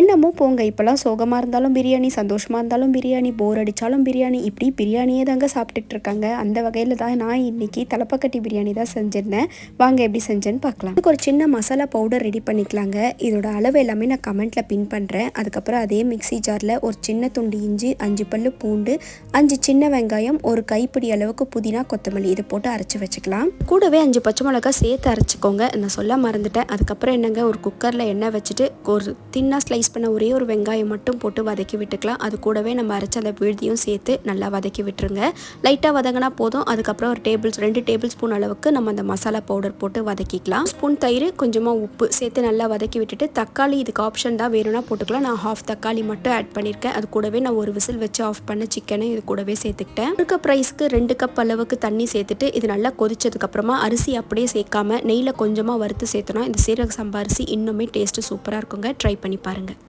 என்னமோ போங்க, இப்போலாம் சோகமாக இருந்தாலும் பிரியாணி, சந்தோஷமாக இருந்தாலும் பிரியாணி, போர் அடித்தாலும் பிரியாணி, இப்படி பிரியாணியே தாங்க சாப்பிட்டுட்டு இருக்காங்க. அந்த வகையில் தான் நான் இன்றைக்கி தலப்பாக்கட்டி பிரியாணி தான் செஞ்சுருந்தேன். வாங்க எப்படி செஞ்சேன்னு பார்க்கலாம். இதுக்கு ஒரு சின்ன மசாலா பவுடர் ரெடி பண்ணிக்கலாங்க. இதோட அளவு எல்லாமே நான் கமெண்ட்டில் பின் பண்ணுறேன். அதுக்கப்புறம் அதே மிக்ஸி ஜாரில் ஒரு சின்ன துண்டு இஞ்சி, 5 பல்லு பூண்டு, 5 சின்ன வெங்காயம், ஒரு கைப்பிடி அளவுக்கு புதினா, கொத்தமல்லி இதை போட்டு அரைச்சி வச்சுக்கலாம். கூடவே 5 பச்சை மிளகாய் சேர்த்து அரைச்சிக்கோங்க. நான் சொல்ல மறந்துட்டேன். அதுக்கப்புறம் என்னங்க, ஒரு குக்கரில் எண்ணெய் வச்சுட்டு ஒரு தின்னாக ஸ்லைஸ் பண்ண ஒரே ஒரு வெங்காயம் மட்டும் போட்டு வதக்கி விட்டுக்கலாம். அது கூடவே நம்ம அரைச்ச அந்த விழுதியும் சேர்த்து நல்லா வதக்கி விட்டுருங்க. லைட்டாக வதங்கினா போதும். அதுக்கப்புறம் ஒரு 2 டேபிள் ஸ்பூன் அளவுக்கு நம்ம அந்த மசாலா பவுடர் போட்டு வதக்கிக்கலாம். ஸ்பூன் தயிர், கொஞ்சமாக உப்பு சேர்த்து நல்லா வதக்கி விட்டுட்டு, தக்காளி இதுக்கு ஆப்ஷன் தான், வேணும்னா போட்டுக்கலாம். நான் ஹாஃப் தக்காளி மட்டும் ஆட் பண்ணியிருக்கேன். அது கூடவே நான் ஒரு விசில் வச்சு ஆஃப் பண்ண சிக்கனை இது கூடவே சேர்த்துக்கிட்டேன். 1 கப் ரைஸ்க்கு 2 கப் அளவுக்கு தண்ணி சேர்த்துட்டு இது நல்லா கொதிச்சதுக்கப்புறமா அரிசி அப்படியே சேர்க்காம நெய்யில் கொஞ்சமாக வறுத்து சேர்த்தோன்னா இந்த சீரக சம்பா அரிசி இன்னுமே டேஸ்ட்டு சூப்பராக இருக்குங்க. ட்ரை பண்ணி பாருங்கள்.